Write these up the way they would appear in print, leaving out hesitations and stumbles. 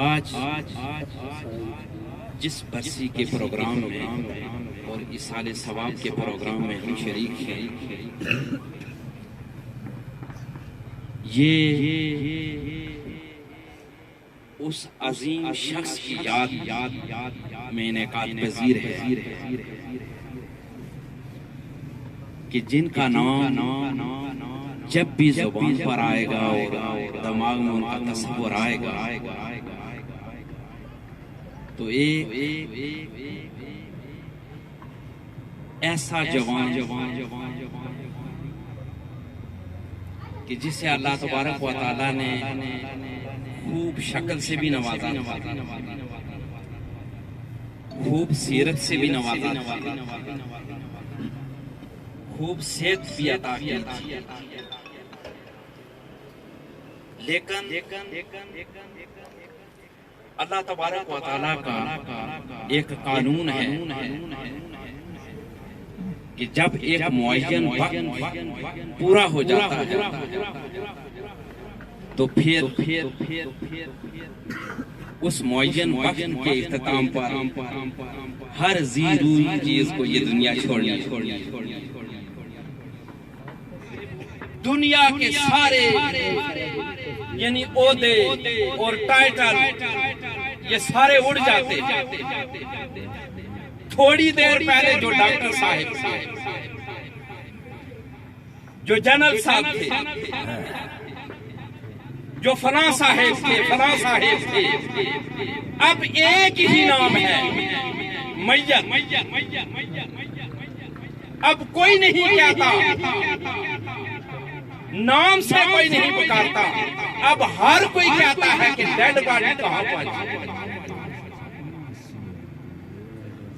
آج جس برسی کے پروگرام میں اور ایصال ثواب کے پروگرام میں ہم شریک ہیں، یہ اس عظیم شخص کی یاد میں انعقاد پذیر ہے کہ جن کا نام جب بھی زبان پر آئے گا اور دماغ میں ان کا تصور آئے گا تو ایک ایسا جوان کہ جسے اللہ تبارک و تعالیٰ نے خوب شکل سے بھی نوازا، خوب سیرت سے بھی نوازا، خوب صحت بھی عطا کی، لیکن اللہ تبارک و تعالیٰ کا ایک قانون ہے کہ جب ایک معین وقت پورا ہو جاتا ہے تو پھر اس معین وقت کے اختتام پر ہر ذی روح چیز کو یہ دنیا چھوڑنی، دنیا کے سارے یعنی عہدے اور ٹائٹل یہ سارے اڑ جاتے۔ تھوڑی دیر پہلے جو ڈاکٹر صاحب، جو جنرل صاحب تھے، جو فلاں صاحب تھے، اب ایک ہی نام ہے میت۔ اب کوئی نہیں کہتا، نام سے کوئی نہیں پکارتا، اب ہر کوئی کہتا ہے کہ ڈیڈ باڈی کہاں پہنچی۔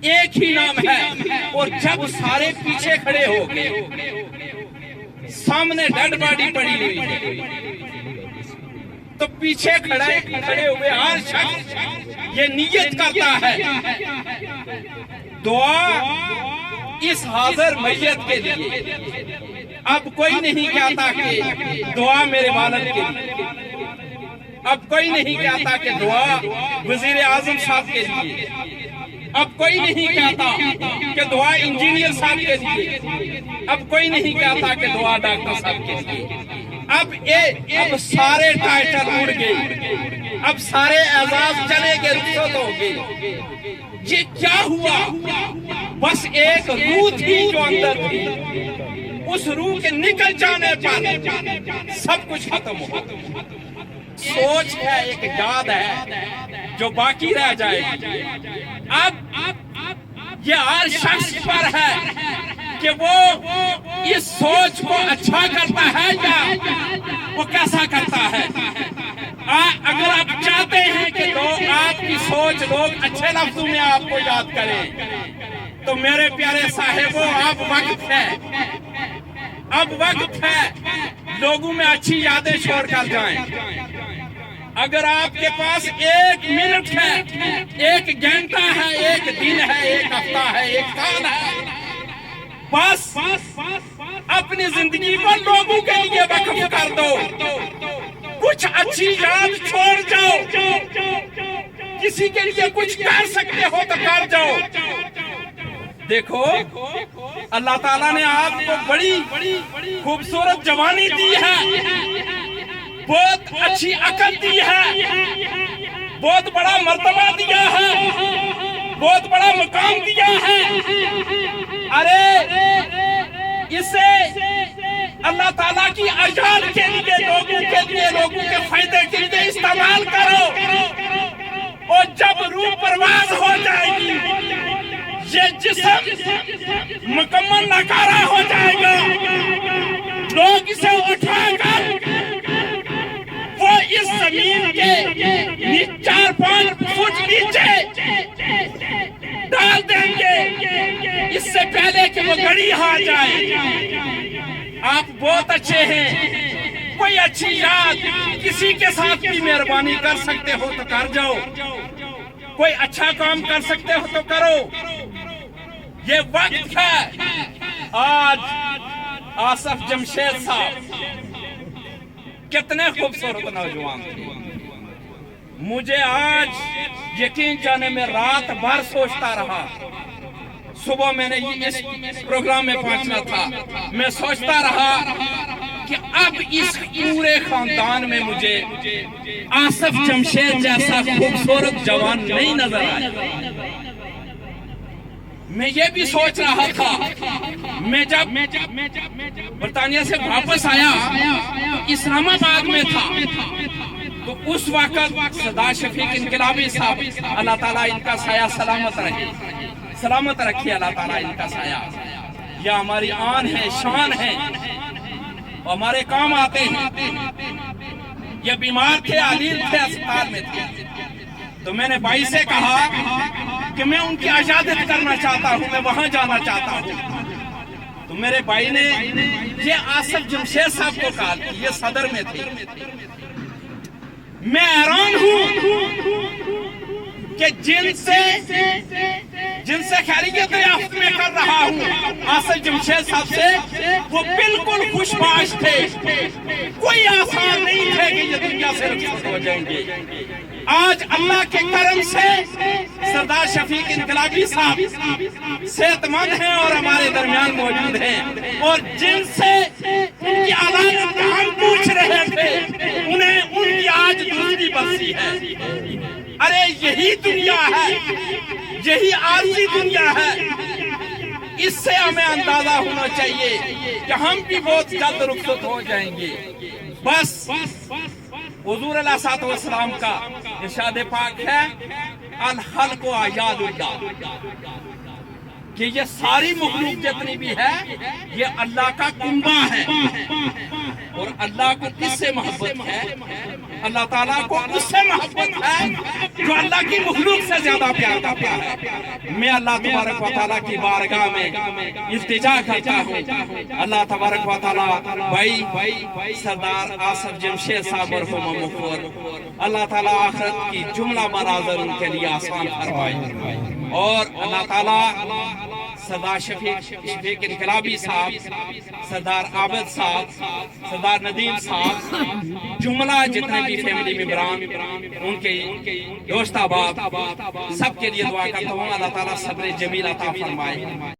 ایک ہی نام ہے، اور جب سارے پیچھے کھڑے ہو گئے، سامنے ڈیڈ باڈی پڑی ہوئی ہے، تو پیچھے کھڑے ہوئے ہر شخص یہ نیت کرتا ہے دعا اس حاضر میت کے لیے۔ اب کوئی نہیں کہتا کہ دعا میرے والد کے لیے، اب کوئی نہیں کہتا کہ دعا وزیر اعظم صاحب کے لیے، اب کوئی نہیں کہتا کہ دعا انجینئر صاحب کے لیے، اب کوئی نہیں کہتا کہ دعا ڈاکٹر صاحب کے لیے۔ اب سارے ٹائٹل اڑ گئے، اب سارے اعزاز چلے گئے، رخصت ہو گئے۔ یہ کیا ہوا؟ بس ایک روح تھی جو اندر تھی، اس روح کے نکل جانے پر سب کچھ ختم ہو۔ سوچ ہے، ایک یاد ہے جو باقی رہ جائے گی۔ اب یہ ہر شخص پر ہے کہ وہ اس سوچ کو اچھا کرتا ہے یا وہ کیسا کرتا ہے۔ اگر آپ چاہتے ہیں کہ لوگ آپ کی سوچ، لوگ اچھے لفظوں میں آپ کو یاد کریں، تو میرے پیارے صاحبوں، اب وقت ہے، اب وقت ہے لوگوں میں اچھی یادیں چھوڑ کر جائیں۔ اگر آپ کے پاس ایک منٹ ہے، ایک گھنٹہ ہے، ایک دن ہے، ایک ہفتہ ہے، ایک سال ہے، بس اپنی زندگی کو لوگوں کے لیے وقف کر دو۔ کچھ اچھی یاد چھوڑ جاؤ، کسی کے لیے کچھ کر سکتے ہو تو کر جاؤ۔ دیکھو، اللہ تعالیٰ نے آپ کو بڑی خوبصورت جوانی دی ہے، بہت اچھی عقل دی ہے، بہت بڑا مرتبہ دیا ہے، بہت بڑا مقام دیا ہے۔ ارے اسے اللہ تعالیٰ کی اجال کے لیے، لوگوں کے فائدے کے لیے استعمال کرو، اور جب روح پرواز ہو جائے گی، یہ جسم مکمل ناکارہ ہو جائے گا، لوگ اسے اٹھا کر وہ اس زمین کے 4-5 فٹ نیچے ڈال دیں گے، اس سے پہلے کہ وہ گڑی ہار جائے۔ آپ بہت اچھے ہیں، کوئی اچھی یاد کسی کے ساتھ بھی مہربانی کر سکتے ہو تو کر جاؤ، کوئی اچھا کام کر سکتے ہو تو کرو۔ یہ وقت ہے۔ آج آصف جمشید صاحب کتنے خوبصورت نوجوان تھے، مجھے آج یقین جانے میں رات بھر سوچتا رہا. صبح میں نے اس پروگرام میں پہنچنا تھا. میں سوچتا رہا کہ اب اس پورے خاندان میں مجھے آصف جمشید جیسا خوبصورت جوان نہیں نظر آیا. میں یہ بھی سوچ رہا تھا. میں جب برطانیہ سے واپس آیا تو اسلام آباد میں تھا. تو اس وقت سردار شفیق انقلابی صاحب، اللہ تعالیٰ ان کا سایہ سلامت رہے، سلامت رکھے اللہ تعالیٰ ان کا سایہ. یہ ہماری آن ہے، شان ہے، ہمارے کام آتے ہیں. یہ بیمار تھے، علیل تھے، اسپتال میں تھے. تو میں نے بھائی سے کہا کہ میں ان کی عیادت کرنا چاہتا ہوں، میں وہاں جانا چاہتا ہوں. تو میرے بھائی نے یہ آصف جمشید صاحب کو کہا، یہ صدر میں تھے. میں حیران ہوں کہ جن سے خیریت دریافت میں کر رہا ہوں آصف جمشید صاحب سے، وہ بالکل خوشباش تھے. کوئی آسان نہیں تھے کہ یہ دنیا سے رخصت ہو جائیں گے. آج اللہ کے کرم سے سردار شفیق انقلابی صاحب صحت مند ہیں اور ہمارے درمیان موجود ہیں. اور جن سے ان کی علامت ہم پوچھ رہے تھے، انہیں ان کی آج دوسری برسی ہے. ارے یہی دنیا ہے، یہی عارضی دنیا ہے. اس سے ہمیں اندازہ ہونا چاہیے کہ ہم بھی بہت جلد رخصت ہو جائیں گے. بس حضور علیہ الصلوۃ والسلام کا ارشاد پاک ہے، الخلق اعیاد اللہ، کہ یہ ساری مخلوق جتنی بھی ہے یہ اللہ کا کنبہ ہے. اور اللہ کو کس سے محبت ہے؟ اللہ تعالیٰ کو اس سے محبت ہے جو اللہ کی مخلوق سے زیادہ پیار کرتا ہے. میں اللہ تبارک و تعالیٰ کی بارگاہ میں التجا کرتا ہوں، اللہ تبارک و تعالیٰ بھائی سردار آصف جمشید صاحب مرحوم مغفور، اللہ تعالیٰ آخرت کی جملہ مناظر ان کے لیے آسان فرمائے. اور اللہ تعالیٰ سردار شفیق انقلابی صاحب، سردار عابد صاحب، سردار ندیم صاحب، جملہ جتنے بھی فیملی ممبران، ان کے دوست احباب، سب کے لیے دعا کرتا ہوں اللہ تعالیٰ صبر جمیل عطا فرمائے.